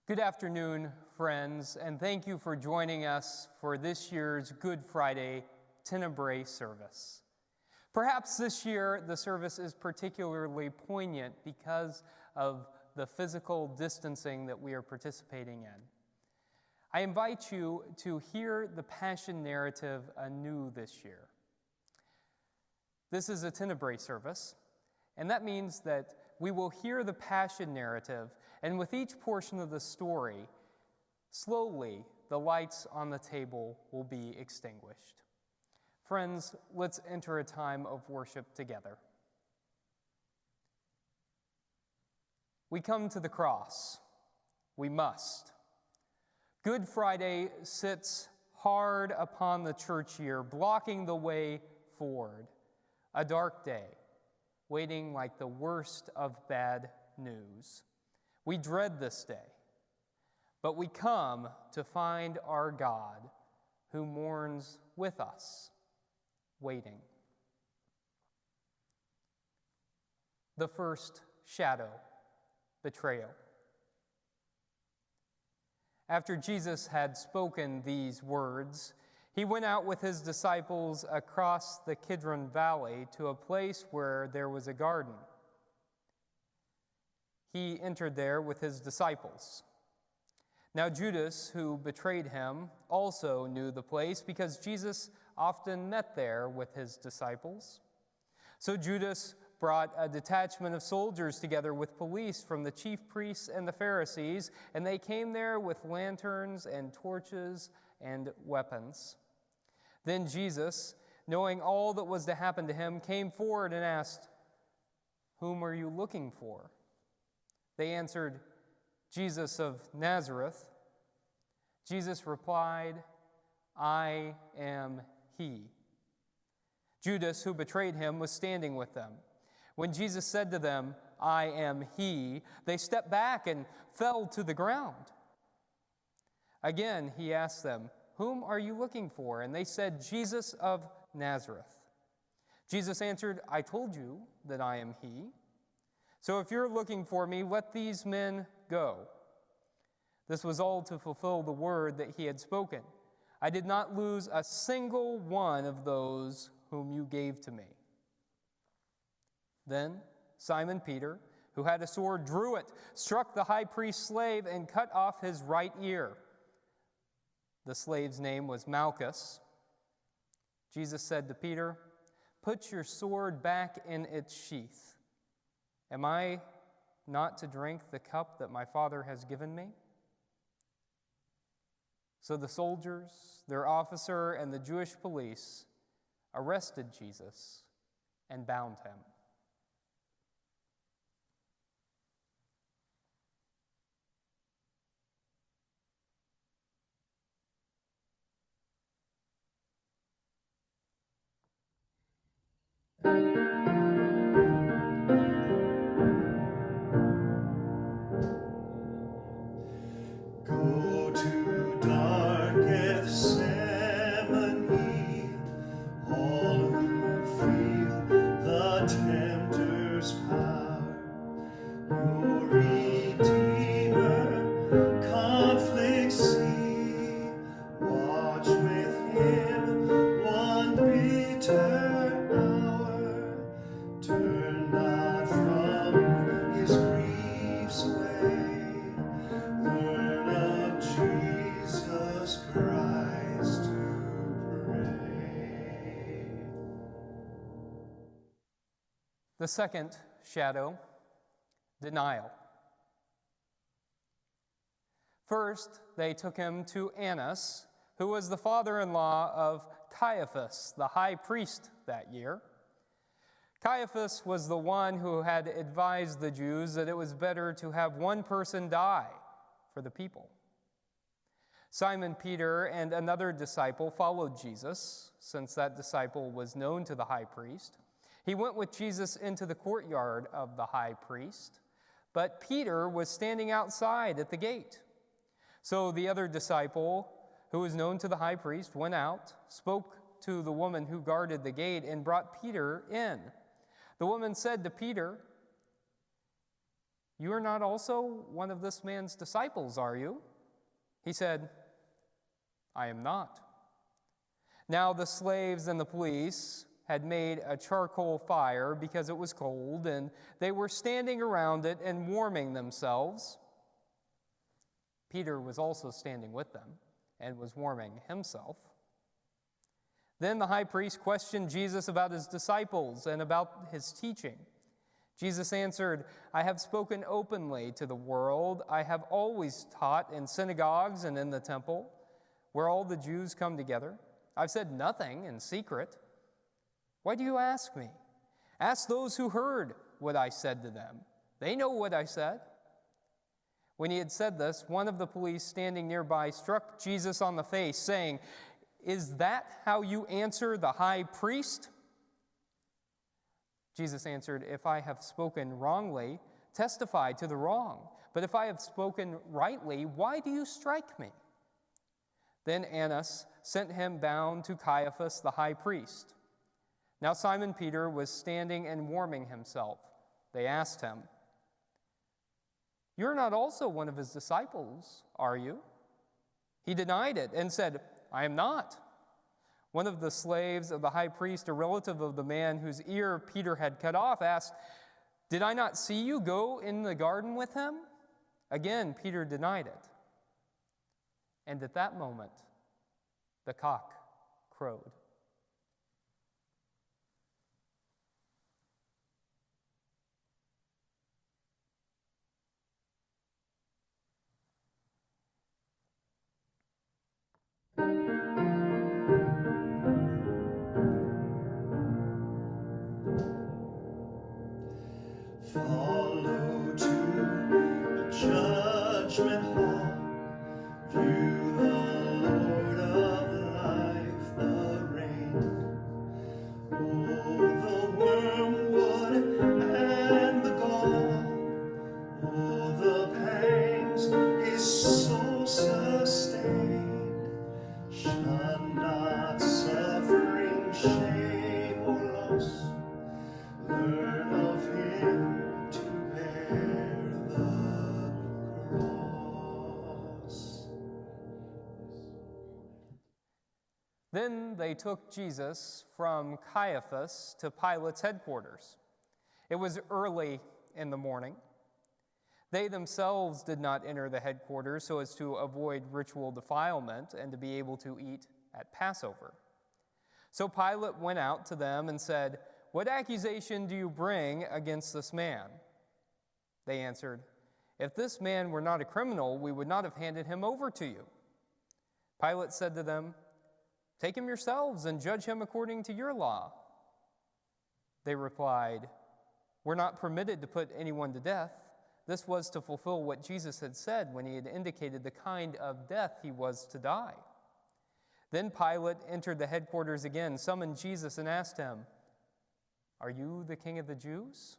Good afternoon, friends, and thank you for joining us for this year's Good Friday Tenebrae service. Perhaps this year the service is particularly poignant because of the physical distancing that we are participating in. I invite you to hear the Passion narrative anew this year. This is a Tenebrae service, and that means that we will hear the Passion narrative, and with each portion of the story, slowly the lights on the table will be extinguished. Friends, let's enter a time of worship together. We come to the cross. We must. Good Friday sits hard upon the church year, blocking the way forward. A dark day, waiting like the worst of bad news. We dread this day, but we come to find our God who mourns with us, waiting. The first shadow, betrayal. After Jesus had spoken these words, he went out with his disciples across the Kidron Valley to a place where there was a garden. He entered there with his disciples. Now Judas, who betrayed him, also knew the place because Jesus often met there with his disciples. So Judas brought a detachment of soldiers together with police from the chief priests and the Pharisees, and they came there with lanterns and torches and weapons. Then Jesus, knowing all that was to happen to him, came forward and asked, "Whom are you looking for?" They answered, "Jesus of Nazareth." Jesus replied, "I am he." Judas, who betrayed him, was standing with them. When Jesus said to them, "I am he," they stepped back and fell to the ground. Again, he asked them, "Whom are you looking for?" And they said, "Jesus of Nazareth." Jesus answered, "I told you that I am he. So if you're looking for me, let these men go." This was all to fulfill the word that he had spoken. "I did not lose a single one of those whom you gave to me." Then Simon Peter, who had a sword, drew it, struck the high priest's slave, and cut off his right ear. The slave's name was Malchus. Jesus said to Peter, "Put your sword back in its sheath. Am I not to drink the cup that my Father has given me?" So the soldiers, their officer, and the Jewish police arrested Jesus and bound him. Go to dark Gethsemane, all who feel the tempter's power. Your Redeemer conflicts see. Watch with him one bitter hour. Turn not from his griefs away. Learn of Jesus Christ to pray. The second shadow, denial. First, they took him to Annas, who was the father-in-law of Caiaphas, the high priest that year. Caiaphas was the one who had advised the Jews that it was better to have one person die for the people. Simon Peter and another disciple followed Jesus, since that disciple was known to the high priest. He went with Jesus into the courtyard of the high priest, but Peter was standing outside at the gate. So the other disciple, who was known to the high priest, went out, spoke to the woman who guarded the gate, and brought Peter in. The woman said to Peter, "You are not also one of this man's disciples, are you?" He said, "I am not." Now the slaves and the police had made a charcoal fire because it was cold, and they were standing around it and warming themselves. Peter was also standing with them and was warming himself. Then the high priest questioned Jesus about his disciples and about his teaching. Jesus answered, "I have spoken openly to the world. I have always taught in synagogues and in the temple, where all the Jews come together. I've said nothing in secret. Why do you ask me? Ask those who heard what I said to them. They know what I said." When he had said this, one of the police standing nearby struck Jesus on the face, saying, "Is that how you answer the high priest?" Jesus answered, "If I have spoken wrongly, testify to the wrong. But if I have spoken rightly, why do you strike me?" Then Annas sent him bound to Caiaphas the high priest. Now Simon Peter was standing and warming himself. They asked him, "You're not also one of his disciples, are you?" He denied it and said, "I am not." One of the slaves of the high priest, a relative of the man whose ear Peter had cut off, asked, "Did I not see you go in the garden with him?" Again, Peter denied it. And at that moment, the cock crowed. Follow to the judgment hall. View the Lord of life arraigned. Oh, the wormwood and the gall. Oh, the pangs his soul sustained. Shun not suffering, shame, or loss. Learn of him to bear the cross. Then they took Jesus from Caiaphas to Pilate's headquarters. It was early in the morning. They themselves did not enter the headquarters so as to avoid ritual defilement and to be able to eat at Passover. So Pilate went out to them and said, "What accusation do you bring against this man?" They answered, "If this man were not a criminal, we would not have handed him over to you." Pilate said to them, "Take him yourselves and judge him according to your law." They replied, "We're not permitted to put anyone to death." This was to fulfill what Jesus had said when he had indicated the kind of death he was to die. Then Pilate entered the headquarters again, summoned Jesus, and asked him, "Are you the king of the Jews?"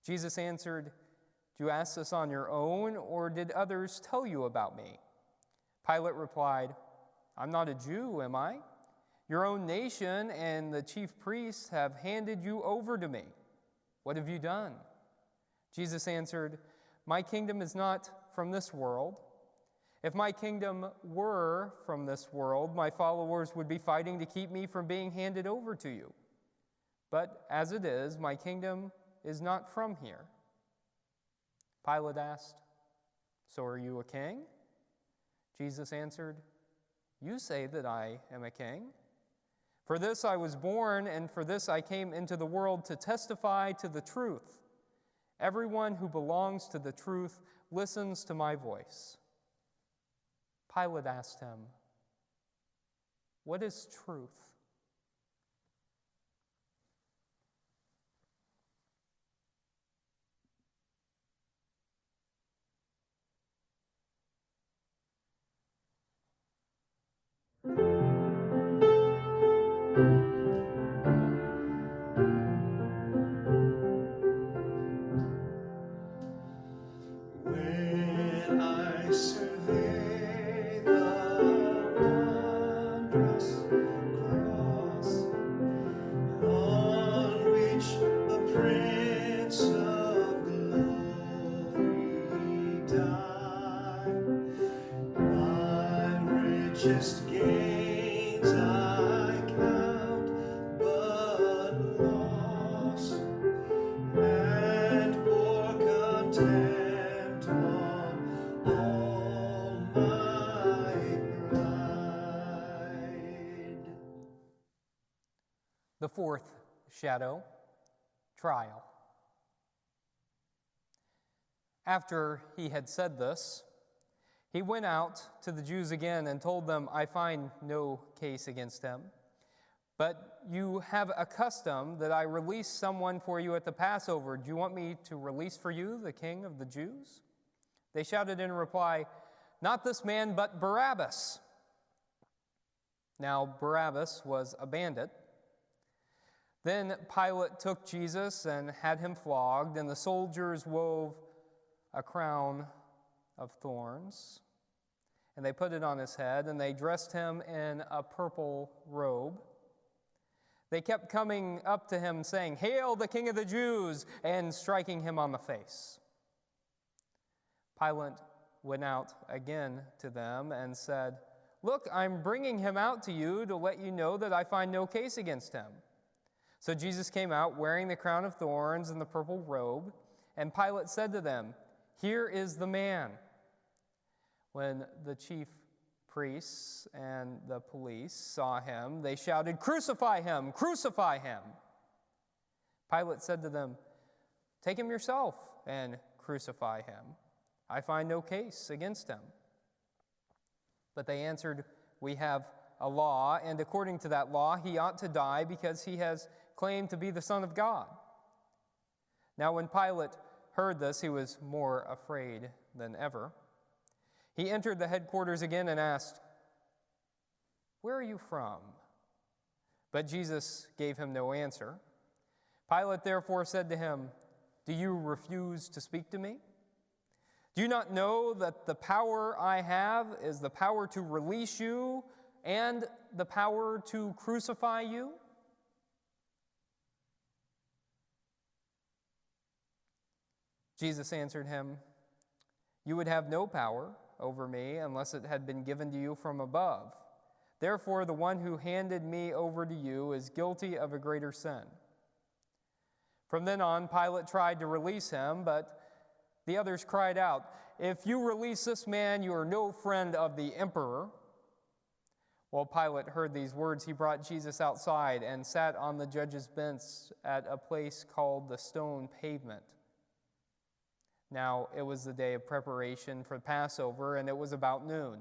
Jesus answered, "Do you ask this on your own, or did others tell you about me?" Pilate replied, "I'm not a Jew, am I? Your own nation and the chief priests have handed you over to me. What have you done?" Jesus answered, "My kingdom is not from this world. If my kingdom were from this world, my followers would be fighting to keep me from being handed over to you. But as it is, my kingdom is not from here." Pilate asked, "So are you a king?" Jesus answered, "You say that I am a king. For this I was born, and for this I came into the world, to testify to the truth. Everyone who belongs to the truth listens to my voice." Pilate asked him, "What is truth?" When I survey the wondrous cross Purchased gains I count but loss, and pour contempt on all my pride. The fourth shadow, trial. After he had said this, he went out to the Jews again and told them, I find no case against him. But you have a custom that I release someone for you at the Passover. Do you want me to release for you the king of the Jews? They shouted in reply, not this man, but Barabbas. Now Barabbas was a bandit. Then Pilate took Jesus and had him flogged, and the soldiers wove a crown of thorns, and they put it on his head, and they dressed him in a purple robe. They kept coming up to him saying, Hail the King of the Jews, and striking him on the face. Pilate went out again to them and said, Look, I'm bringing him out to you to let you know that I find no case against him. So Jesus came out wearing the crown of thorns and the purple robe, and Pilate said to them, Here is the man. When the chief priests and the police saw him, they shouted, Crucify him! Crucify him! Pilate said to them, Take him yourself and crucify him. I find no case against him. But they answered, We have a law, and according to that law he ought to die because he has claimed to be the Son of God. Now when Pilate heard this, he was more afraid than ever. He entered the headquarters again and asked, Where are you from? But Jesus gave him no answer. Pilate therefore said to him, Do you refuse to speak to me? Do you not know that the power I have is the power to release you and the power to crucify you? Jesus answered him, You would have no power over me unless it had been given to you from above. Therefore, the one who handed me over to you is guilty of a greater sin. From then on, Pilate tried to release him, but the others cried out, If you release this man, you are no friend of the emperor. While Pilate heard these words, he brought Jesus outside and sat on the judge's bench at a place called the Stone Pavement. Now it was the day of preparation for Passover, and it was about noon.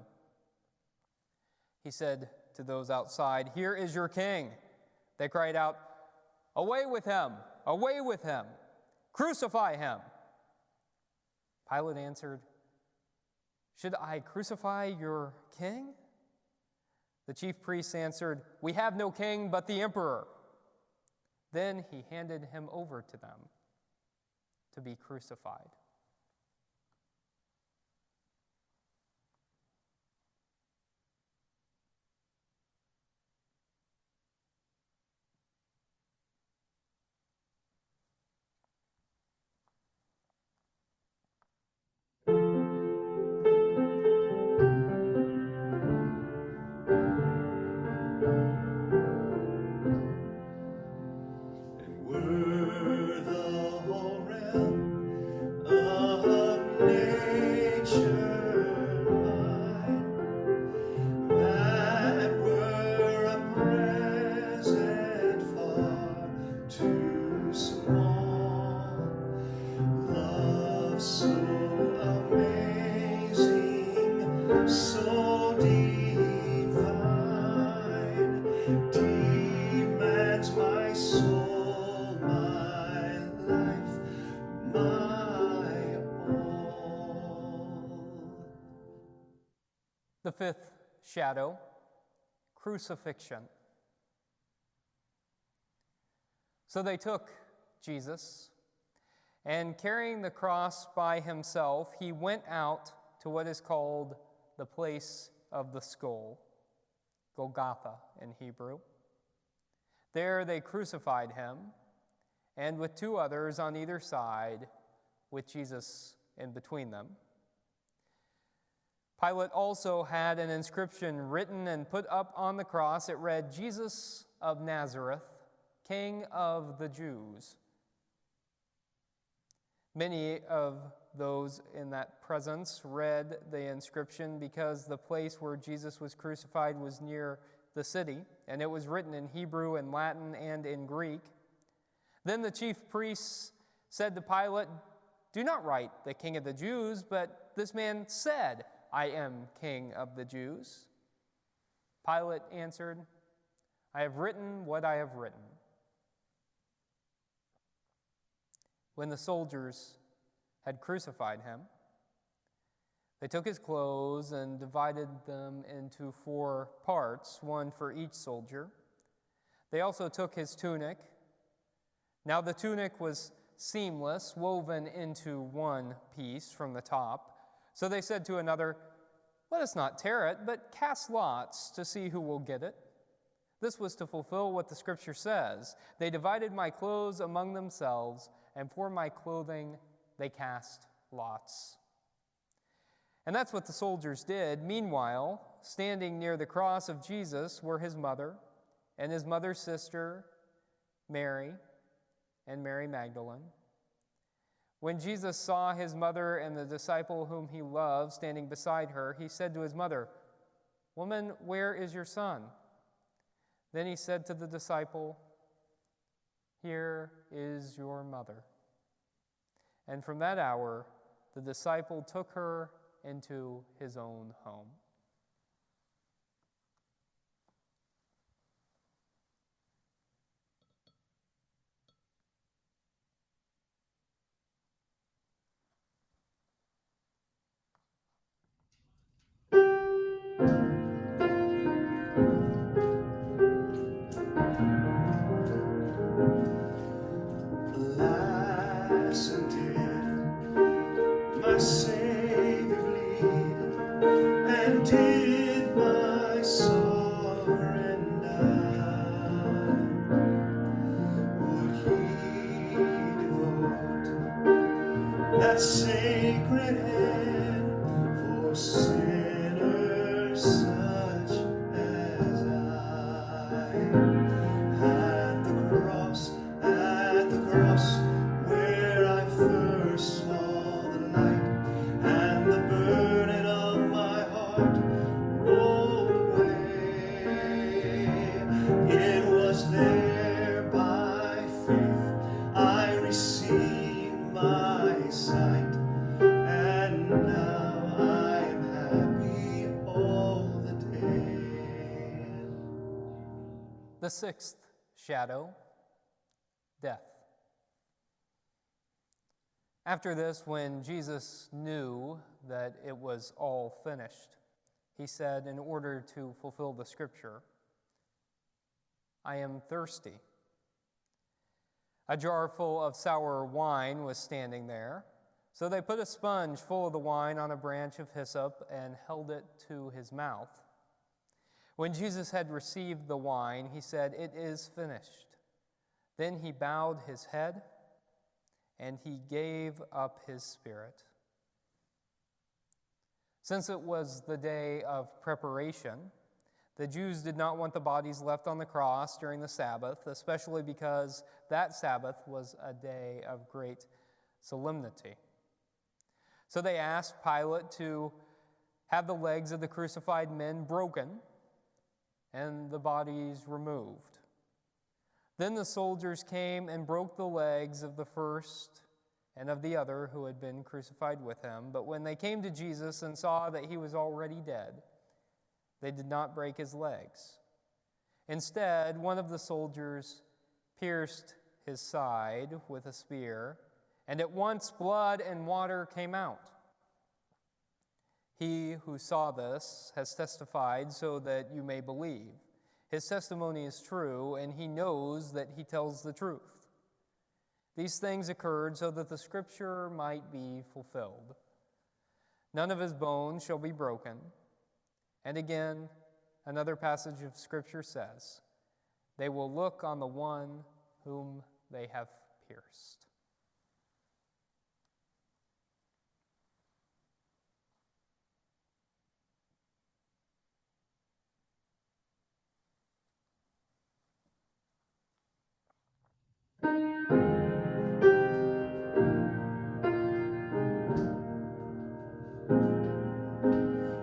He said to those outside, Here is your king. They cried out, Away with him! Away with him! Crucify him! Pilate answered, Should I crucify your king? The chief priests answered, We have no king but the emperor. Then he handed him over to them to be crucified. The fifth shadow, crucifixion. So they took Jesus, and carrying the cross by himself, he went out to what is called the place of the skull, Golgotha in Hebrew. There they crucified him, and with two others on either side, with Jesus in between them. Pilate also had an inscription written and put up on the cross. It read, "Jesus of Nazareth, King of the Jews." Many of those in that presence read the inscription because the place where Jesus was crucified was near the city, and it was written in Hebrew and Latin and in Greek. Then the chief priests said to Pilate, "Do not write the King of the Jews, but this man said, 'I am King of the Jews.'" Pilate answered, "I have written what I have written." When the soldiers had crucified him, they took his clothes and divided them into 4 parts, one for each soldier. They also took his tunic. Now the tunic was seamless, woven into one piece from the top. So they said to another, "Let us not tear it, but cast lots to see who will get it." This was to fulfill what the scripture says, "They divided my clothes among themselves, and for my clothing they cast lots." And that's what the soldiers did. Meanwhile, standing near the cross of Jesus were his mother and his mother's sister, Mary, and Mary Magdalene. When Jesus saw his mother and the disciple whom he loved standing beside her, he said to his mother, "Woman, where is your son?" Then he said to the disciple, "Here is your mother." And from that hour, the disciple took her into his own home. Alas, and did my Savior bleed, and did my sovereign die? Would he devote that sacred hand for sinners such as I? At the cross, where I first saw the light, and the burden of my heart rolled away. It was there by faith I received my sight, and now I am happy all the day. The 6th shadow, death. After this, when Jesus knew that it was all finished, he said, in order to fulfill the scripture, "I am thirsty." A jar full of sour wine was standing there, so they put a sponge full of the wine on a branch of hyssop and held it to his mouth. When Jesus had received the wine, he said, "It is finished." Then he bowed his head, and he gave up his spirit. Since it was the day of preparation, the Jews did not want the bodies left on the cross during the Sabbath, especially because that Sabbath was a day of great solemnity. So they asked Pilate to have the legs of the crucified men broken and the bodies removed. Then the soldiers came and broke the legs of the first and of the other who had been crucified with him. But when they came to Jesus and saw that he was already dead, they did not break his legs. Instead, one of the soldiers pierced his side with a spear, and at once blood and water came out. He who saw this has testified so that you may believe. His testimony is true, and he knows that he tells the truth. These things occurred so that the scripture might be fulfilled. None of his bones shall be broken. And again, another passage of scripture says, "They will look on the one whom they have pierced."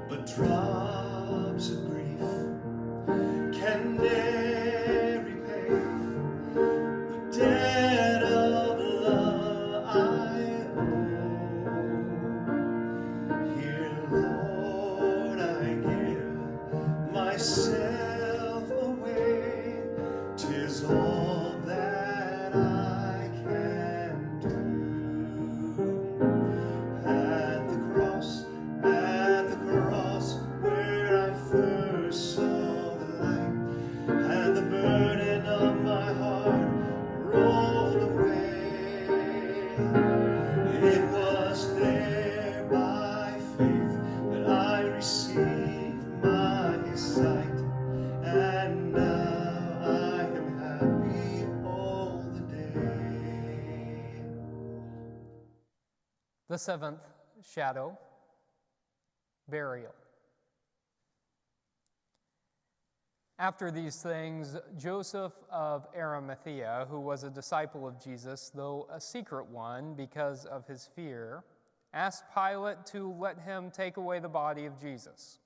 But drops of grief can ne'er repay the debt of love I owe. Here, Lord, I give myself away. 'Tis all that I can do. At the cross, where I first saw the light, and the burden of my heart rolled away. It was there by faith that I received my sight, and now I am happy all the day. The seventh shadow, burial. After these things, Joseph of Arimathea, who was a disciple of Jesus, though a secret one because of his fear, asked Pilate to let him take away the body of Jesus.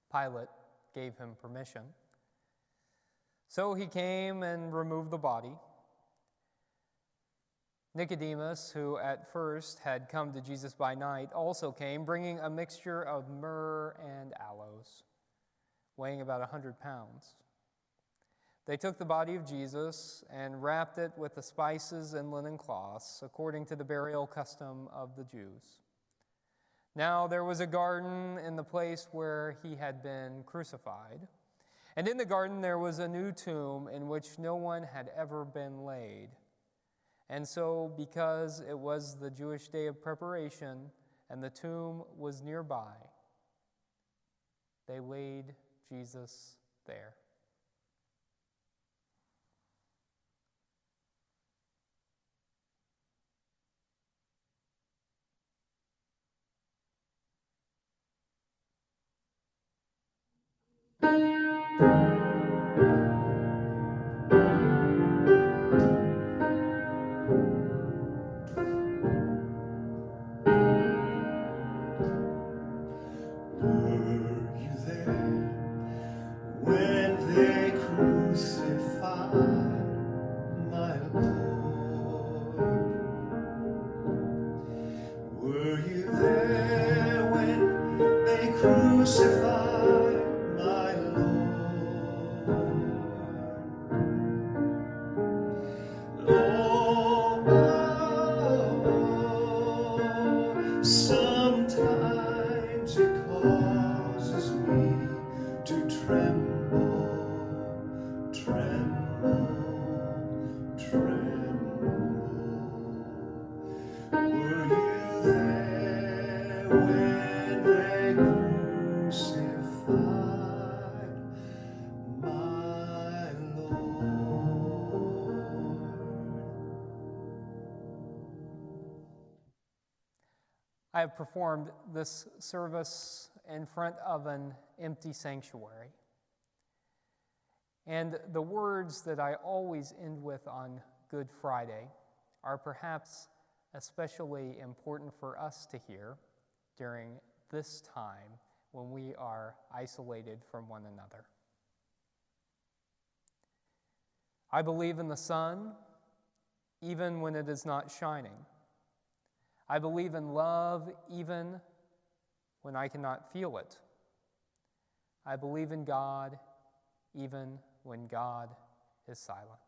Pilate gave him permission. So he came and removed the body. Nicodemus, who at first had come to Jesus by night, also came, bringing a mixture of myrrh and aloes, weighing about 100 pounds. They took the body of Jesus and wrapped it with the spices and linen cloths, according to the burial custom of the Jews. Now there was a garden in the place where he had been crucified, and in the garden there was a new tomb in which no one had ever been laid. And so, because it was the Jewish day of preparation and the tomb was nearby, they laid Jesus there. Crucified my Lord. Oh, sometimes it causes me to tremble, tremble, tremble. Were you there when they crucified my Lord? I have performed this service in front of an empty sanctuary. And the words that I always end with on Good Friday are perhaps especially important for us to hear during this time when we are isolated from one another. I believe in the sun, even when it is not shining. I believe in love, even when I cannot feel it. I believe in God, even when God is silent.